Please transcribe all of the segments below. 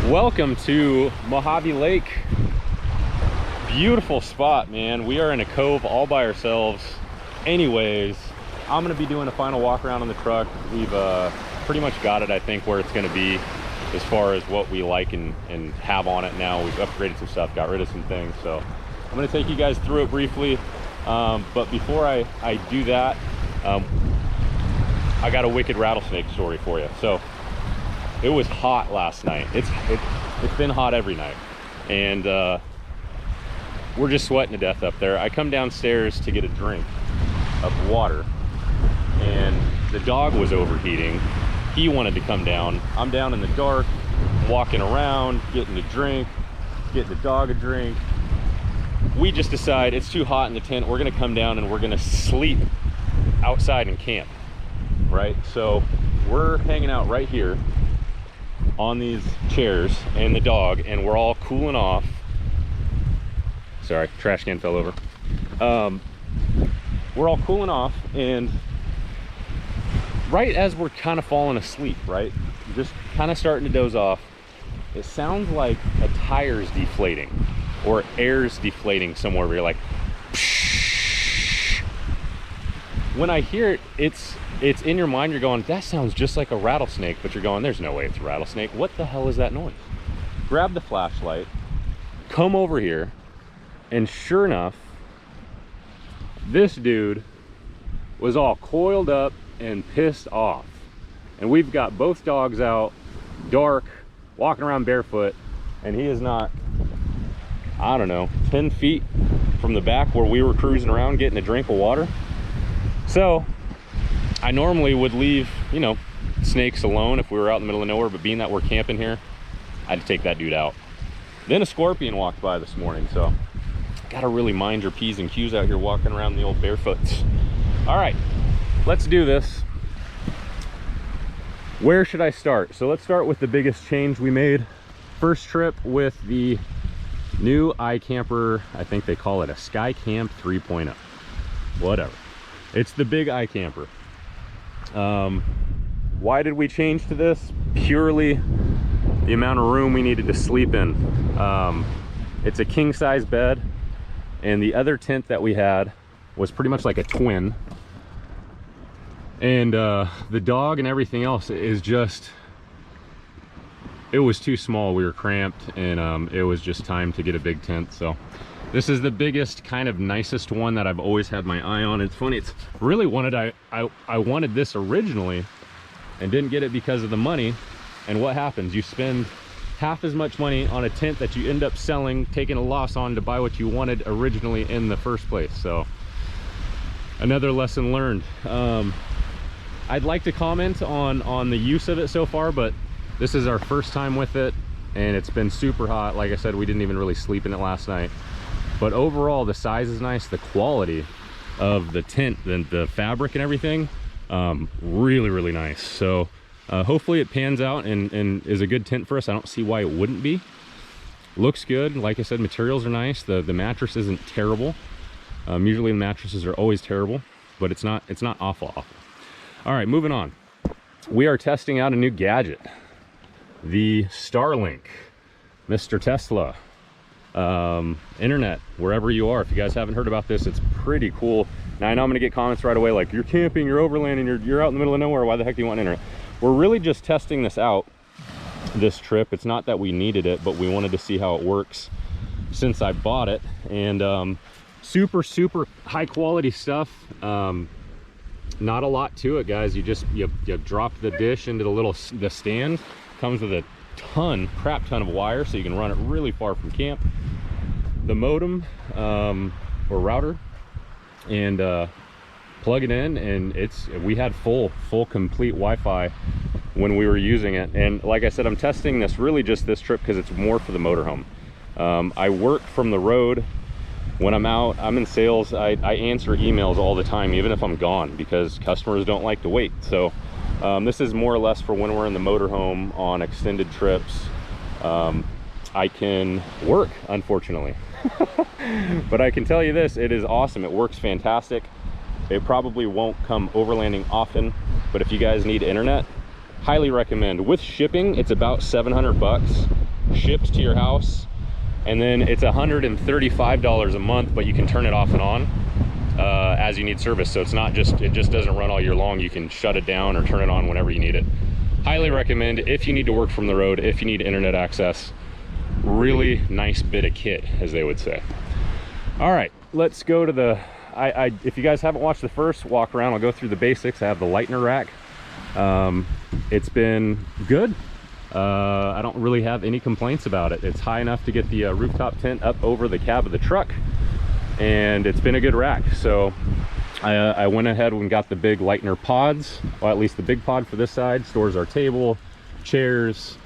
Welcome to Mojave Lake. Beautiful spot, man. We are in a cove all by ourselves. Anyways, I'm gonna be doing a final walk around on the truck. We've pretty much got it, I think, where it's gonna be as far as what we like and have on it now. We've upgraded some stuff, got rid of some things. So I'm gonna take you guys through it briefly. But before I do that, I got a wicked rattlesnake story for you. So it was hot last night. It's been hot every night, and we're just sweating to death up there. I come downstairs to get a drink of water, and the dog was overheating. He wanted to come down. I'm down in the dark, walking around, getting a drink, getting the dog a drink. We just decide it's too hot in the tent. We're gonna come down and we're gonna sleep outside and camp, right? So we're hanging out right here on these chairs and the dog, and we're all cooling off. Sorry, trash can fell over. We're all cooling off, and right as we're kind of falling asleep, right, just kind of starting to doze off, it sounds like a tire's deflating or air's deflating somewhere where you're like, psh. When I hear it, it's in your mind, you're going, that sounds just like a rattlesnake, but you're going, there's no way it's a rattlesnake. What the hell is that noise? Grab the flashlight, come over here, and sure enough, this dude was all coiled up and pissed off. And we've got both dogs out, dark, walking around barefoot, and he is not, I don't know, 10 feet from the back where we were cruising around getting a drink of water. So I normally would leave, you know, snakes alone if we were out in the middle of nowhere, but being that we're camping here, I had to take that dude out. Then a scorpion walked by this morning, so gotta really mind your P's and Q's out here walking around the old barefoots. All right, let's do this. Where should I start? So let's start with the biggest change we made. First trip with the new iKamper, I think they call it a SkyCamp 3.0. Whatever. It's the big iKamper. Why did we change to this? Purely the amount of room we needed to sleep in. It's a king size bed, and the other tent that we had was pretty much like a twin, and the dog and everything else is just, it was too small. We were cramped, and it was just time to get a big tent. So this is the biggest, kind of nicest one that I've always had my eye on. It's funny, it's really I wanted this originally and didn't get it because of the money. And what happens? You spend half as much money on a tent that you end up selling, taking a loss on to buy what you wanted originally in the first place. So another lesson learned. I'd like to comment on the use of it so far, but this is our first time with it, and it's been super hot. Like I said, we didn't even really sleep in it last night. But overall, the size is nice. The quality of the tent, the fabric and everything, really, really nice. So hopefully it pans out and is a good tent for us. I don't see why it wouldn't be. Looks good. Like I said, materials are nice. The mattress isn't terrible. Usually the mattresses are always terrible, but it's not awful. All right, moving on. We are testing out a new gadget, the Starlink, Mr. Tesla. Internet, wherever you are. If you guys haven't heard about this, it's pretty cool. Now I know I'm gonna get comments right away like, you're camping, you're overlanding, you're out in the middle of nowhere, why the heck do you want internet? We're really just testing this out this trip. It's not that we needed it, but we wanted to see how it works since I bought it. And super high quality stuff. Not a lot to it, guys. You drop the dish into the stand. Comes with a crap ton of wire, so you can run it really far from camp. The modem or router, and plug it in, and we had full complete Wi-Fi when we were using it. And like I said, I'm testing this really just this trip because it's more for the motorhome. I work from the road. When I'm out, I'm in sales, I answer emails all the time, even if I'm gone, because customers don't like to wait. So this is more or less for when we're in the motorhome on extended trips. I can work, unfortunately. But I can tell you this, it is awesome. It works fantastic. It probably won't come overlanding often, but if you guys need internet, highly recommend. With shipping, it's about 700 bucks. shipped to your house, and then it's $135 a month, but you can turn it off and on as you need service. So it's not just, it just doesn't run all year long. You can shut it down or turn it on whenever you need it. Highly recommend if you need to work from the road, if you need internet access. Really nice bit of kit, as they would say. All right, let's go to the, if you guys haven't watched the first walk around, I'll go through the basics. I have the lightener rack. It's been good. I don't really have any complaints about it. It's high enough to get the rooftop tent up over the cab of the truck, and it's been a good rack. So I went ahead and got the big lightener pods, or at least the big pod for this side. Stores our table, chairs,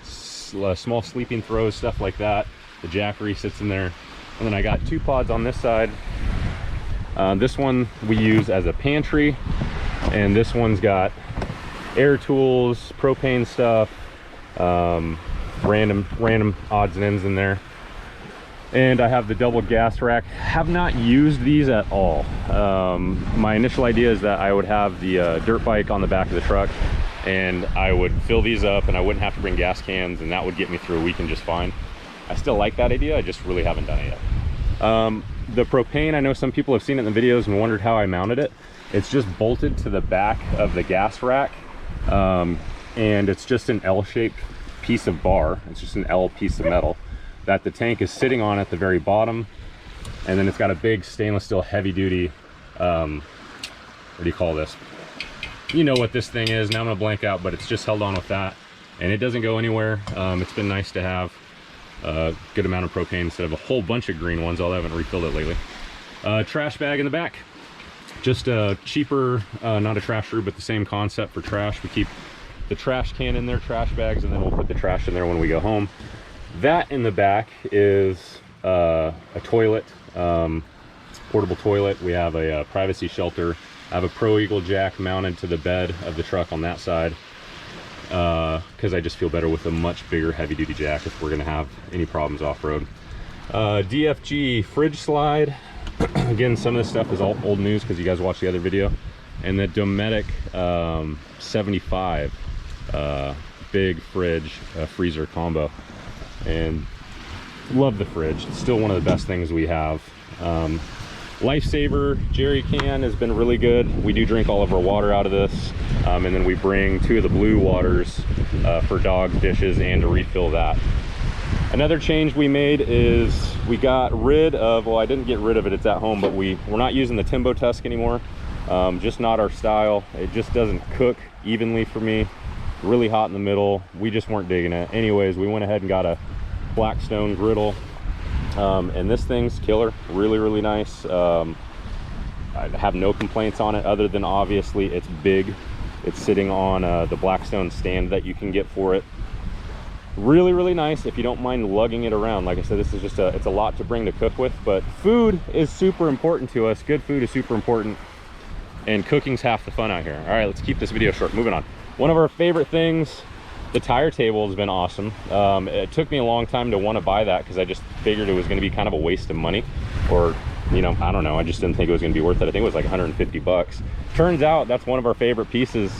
small sleeping throws, stuff like that. The jackery sits in there. And then I got 2 pods on this side. This one we use as a pantry, and this one's got air tools, propane stuff, random odds and ends in there. And I have the double gas rack. Have not used these at all. My initial idea is that I would have the dirt bike on the back of the truck, and I would fill these up and I wouldn't have to bring gas cans, and that would get me through a weekend just fine. I still like that idea, I just really haven't done it yet. The propane, I know some people have seen it in the videos and wondered how I mounted it. It's just bolted to the back of the gas rack, and it's just an L-shaped piece of bar. It's just an L piece of metal that the tank is sitting on at the very bottom, and then it's got a big stainless steel heavy duty, what do you call this? You know what this thing is. Now I'm gonna blank out, but it's just held on with that, and it doesn't go anywhere. It's been nice to have a good amount of propane instead of a whole bunch of green ones, although I haven't refilled it lately. Trash bag in the back, just a cheaper, not a trash room, but the same concept for trash. We keep the trash can in there, trash bags, and then we'll put the trash in there when we go home. That in the back is a toilet, portable toilet. We have a privacy shelter. I have a Pro Eagle jack mounted to the bed of the truck on that side, because I just feel better with a much bigger heavy duty jack if we're gonna have any problems off-road. DFG fridge slide. Again, some of this stuff is all old news because you guys watched the other video. And the Dometic 75 big fridge freezer combo, and love the fridge. It's still one of the best things we have. Lifesaver jerry can has been really good. We do drink all of our water out of this, and then we bring 2 of the blue waters for dog dishes and to refill that. Another change we made is we got rid of, well, I didn't get rid of it, it's at home, but we're not using the Timbo Tusk anymore. Just not our style. It just doesn't cook evenly for me. Really hot in the middle. We just weren't digging it. Anyways, we went ahead and got a Blackstone griddle, and this thing's killer. Really nice. I have no complaints on it, other than obviously it's big. It's sitting on the Blackstone stand that you can get for it. Really nice if you don't mind lugging it around. Like I said, this is just it's a lot to bring to cook with, but food is super important to us. Good food is super important, and cooking's half the fun out here. All right, let's keep this video short. Moving on. One of our favorite things, the tire table, has been awesome. It took me a long time to want to buy that because I just figured it was going to be kind of a waste of money, or, you know, I don't know, I just didn't think it was going to be worth it. I think it was like 150 bucks. Turns out that's one of our favorite pieces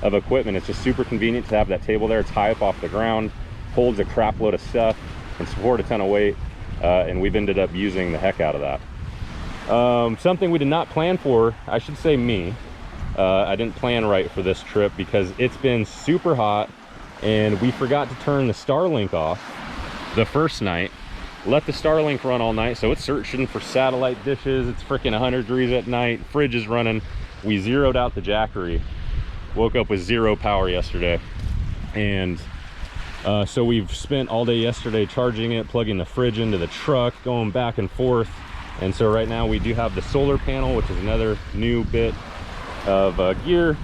of equipment. It's just super convenient to have that table there. It's high up off the ground, holds a crap load of stuff, and support a ton of weight, and we've ended up using the heck out of that. Something we did not plan for, I should say me, I didn't plan right for this trip because it's been super hot, and we forgot to turn the Starlink off the first night. Let the Starlink run all night, so it's searching for satellite dishes. It's freaking 100 degrees at night, fridge is running. We zeroed out the jackery, woke up with 0 power yesterday, and so we've spent all day yesterday charging it, plugging the fridge into the truck, going back and forth. And so right now we do have the solar panel, which is another new bit of gear,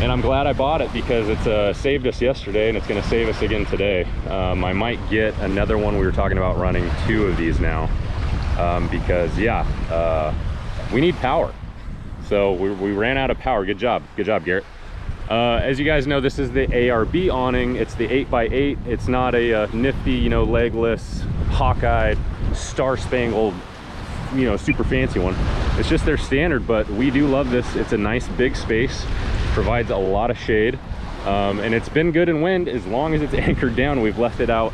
and I'm glad I bought it because it's saved us yesterday, and it's going to save us again today. I might get another one. We were talking about running 2 of these now, because yeah, we need power. So we ran out of power. Good job Garrett. As you guys know, this is the ARB awning. It's the 8x8. It's not a nifty, you know, legless, hawk-eyed, star-spangled, you know, super fancy one. It's just their standard, but we do love this. It's a nice big space, provides a lot of shade. And it's been good in wind as long as it's anchored down. We've left it out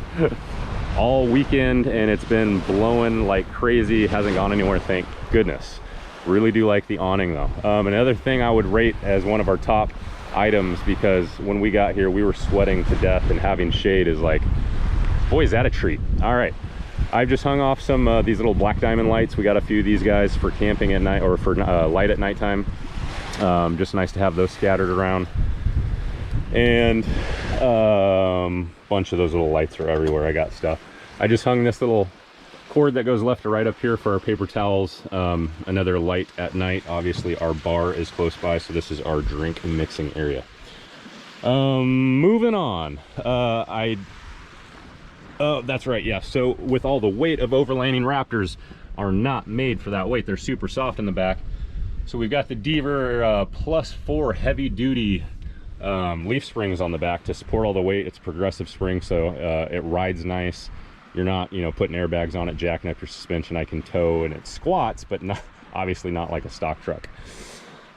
all weekend and it's been blowing like crazy. It hasn't gone anywhere, thank goodness. Really do like the awning though. Another thing I would rate as one of our top items, because when we got here we were sweating to death, and having shade is like, boy, is that a treat. All right, I've just hung off some these little black diamond lights. We got a few of these guys for camping at night, or for light at nighttime. Just nice to have those scattered around. And bunch of those little lights are everywhere. I got stuff. I just hung this little cord that goes left to right up here for our paper towels. Another light at night. Obviously our bar is close by, so this is our drink mixing area. Moving on. Oh, that's right, yeah. So with all the weight of overlanding Raptors are not made for that weight. They're super soft in the back. So we've got the Deaver +4 heavy duty leaf springs on the back to support all the weight. It's progressive spring, so it rides nice. You're not, you know, putting airbags on it, jacking up your suspension. I can tow, and it squats, but not, obviously not like a stock truck.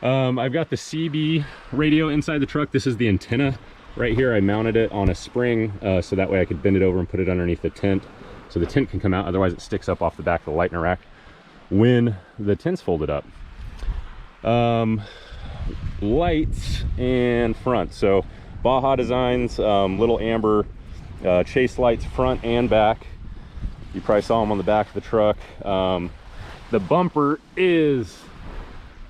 I've got the CB radio inside the truck. This is the antenna right here. I mounted it on a spring so that way I could bend it over and put it underneath the tent so the tent can come out. Otherwise it sticks up off the back of the lightning rack when the tent's folded up. Lights and front. So Baja Designs, little amber chase lights front and back. You probably saw them on the back of the truck. The bumper is,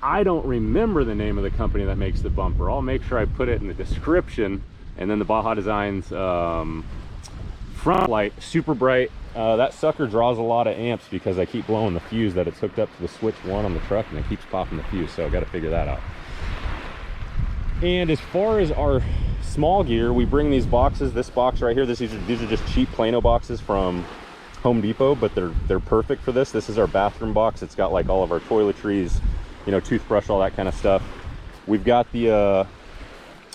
I don't remember the name of the company that makes the bumper. I'll make sure I put it in the description. And then the Baja Designs front light, super bright. That sucker draws a lot of amps because I keep blowing the fuse that it's hooked up to the switch 1 on the truck, and it keeps popping the fuse, so I got to figure that out. And as far as our small gear, we bring these boxes. This box right here, these are just cheap Plano boxes from Home Depot, but they're perfect for this. This is our bathroom box. It's got like all of our toiletries, you know, toothbrush, all that kind of stuff. We've got the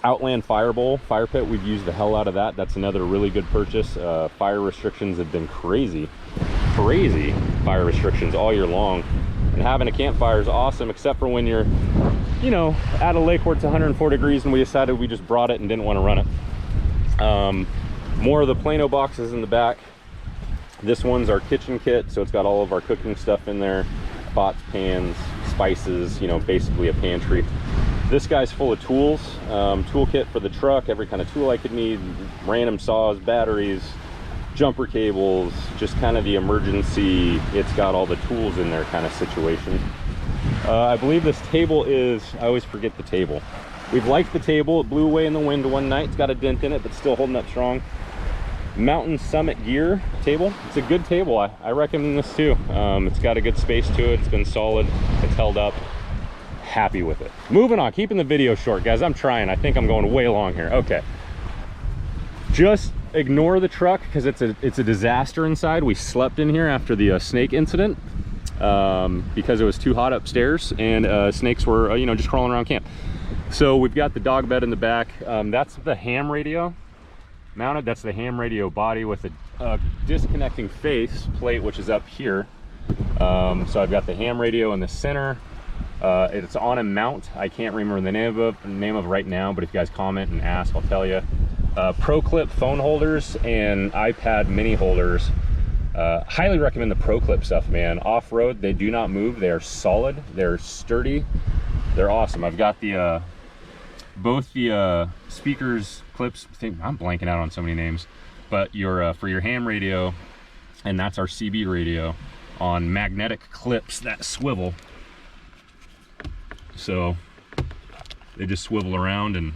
Outland fire bowl, fire pit. We've used the hell out of that. That's another really good purchase. Fire restrictions have been crazy fire restrictions all year long, and having a campfire is awesome, except for when you're, you know, at a lake where it's 104 degrees and we decided we just brought it and didn't want to run it. More of the Plano boxes in the back. This one's our kitchen kit, so it's got all of our cooking stuff in there, pots, pans, spices, you know, basically a pantry. This guy's full of tools, toolkit for the truck, every kind of tool I could need, random saws, batteries, jumper cables, just kind of the emergency, it's got all the tools in there kind of situation. I believe this table is, I always forget the table. We've liked the table. It blew away in the wind one night. It's got a dent in it, but still holding up strong. Mountain Summit Gear table. It's a good table. I recommend this too. It's got a good space to it. It's been solid. It's held up. Happy with it. Moving on, keeping the video short, guys. I'm trying. I think I'm going way long here. Okay. Just ignore the truck because it's a disaster inside. We slept in here after the snake incident because it was too hot upstairs, and snakes were you know, just crawling around camp. So we've got the dog bed in the back. That's the ham radio mounted. That's the ham radio body with a disconnecting face plate, which is up here. So I've got the ham radio in the center. It's on a mount. I can't remember the name of right now, but if you guys comment and ask, I'll tell you. Pro Clip phone holders and iPad mini holders. Highly recommend the Pro Clip stuff, man. Off-road, they do not move. They are solid. They're sturdy. They're awesome. I've got the both the speakers clips. I'm blanking out on so many names, but your for your ham radio, and that's our CB radio, on magnetic clips that swivel. So they just swivel around, and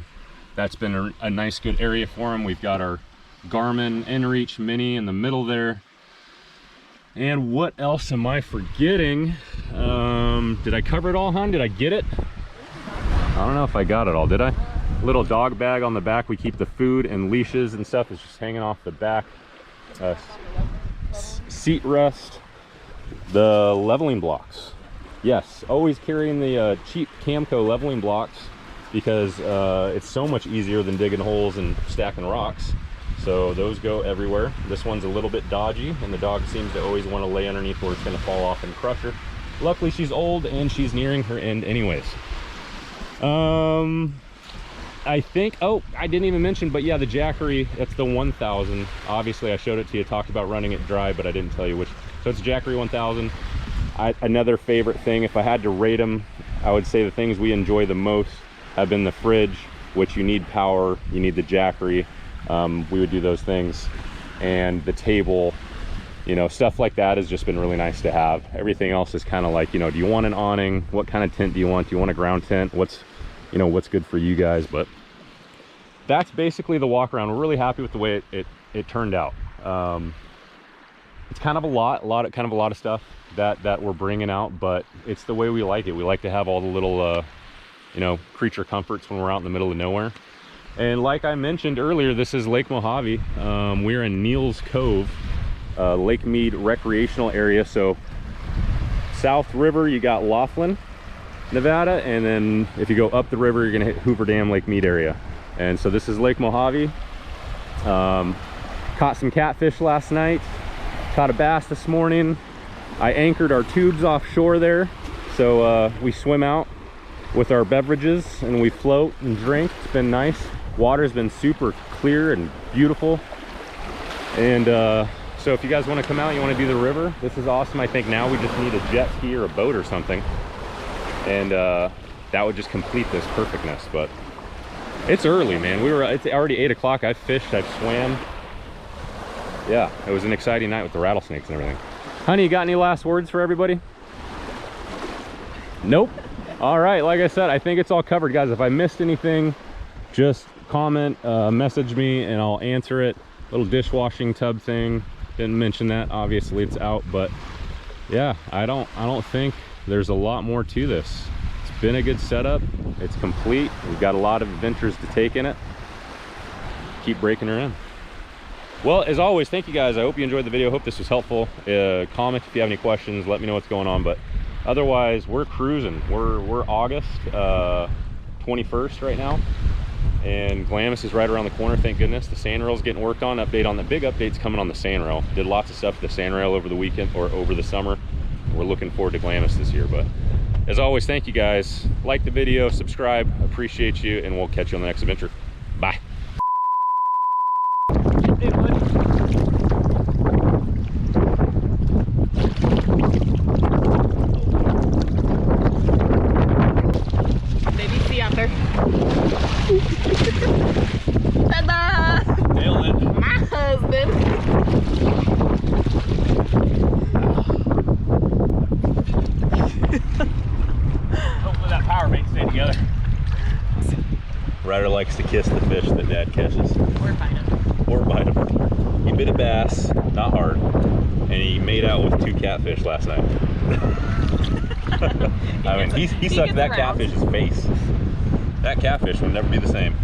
that's been a nice good area for them. We've got our Garmin InReach Mini in the middle there. And what else am I forgetting? Did I cover it all, hon? Did I get it? I don't know if I got it all, did I? Little dog bag on the back. We keep the food and leashes and stuff. It's just hanging off the back. Seat rest. The leveling blocks. Yes, always carrying the cheap Camco leveling blocks because it's so much easier than digging holes and stacking rocks. So those go everywhere. This one's a little bit dodgy, and the dog seems to always want to lay underneath where it's going to fall off and crush her. Luckily she's old and she's nearing her end anyways. I think, oh, I didn't even mention, but yeah, the Jackery, that's the 1000. Obviously I showed it to you, talked about running it dry, but I didn't tell you which. So it's Jackery 1000. Another favorite thing, if I had to rate them, I would say the things we enjoy the most have been the fridge, which you need power, you need the Jackery. We would do those things. And the table, you know, stuff like that has just been really nice to have. Everything else is kind of like, you know, do you want an awning? What kind of tent do you want? Do you want a ground tent? What's, you know, what's good for you guys? But that's basically the walk around. We're really happy with the way it turned out. It's kind of a lot of stuff that we're bringing out, but it's the way we like it. We like to have all the little, you know, creature comforts when we're out in the middle of nowhere. And like I mentioned earlier, this is Lake Mojave. We're in Neal's Cove, Lake Mead recreational area. So South River, you got Laughlin, Nevada, and then if you go up the river, you're gonna hit Hoover Dam, Lake Mead area. And so this is Lake Mojave. Caught some catfish last night, caught a bass this morning. I anchored our tubes offshore there, so we swim out with our beverages and we float and drink. It's been nice. Water's been super clear and beautiful. And so if you guys want to come out, you want to do the river, this is awesome. I think now we just need a jet ski or a boat or something, and that would just complete this perfectness. But it's early, man. It's already 8 o'clock. I've fished, I've swam. Yeah, it was an exciting night with the rattlesnakes and everything. Honey, you got any last words for everybody? Nope. All right, like I said, I think it's all covered, guys. If I missed anything, just comment, message me, and I'll answer it. Little dishwashing tub thing, didn't mention that. Obviously, it's out, but yeah, I don't think there's a lot more to this. It's been a good setup. It's complete. We've got a lot of adventures to take in it. Keep breaking her in. Well, as always, thank you guys. I hope you enjoyed the video. Hope this was helpful. Comment if you have any questions. Let me know what's going on. But otherwise, we're cruising. We're August 21st right now, and Glamis is right around the corner. Thank goodness. The sand rail's getting worked on. Update on the big updates coming on the sand rail. Did lots of stuff with the sand rail over the weekend or over the summer. We're looking forward to Glamis this year. But as always, thank you guys. Like the video, subscribe. Appreciate you, and we'll catch you on the next adventure. Bye. Hey, bud. Baby sea out there. Ta-da! Nailed it. My husband. Hopefully that power bait stay together. Ryder likes to kiss the fish that Dad catches. Or bite him. Or bite him. He bit a bass, not hard, and he made out with 2 catfish last night. I mean, he sucked that catfish's face. That catfish will never be the same.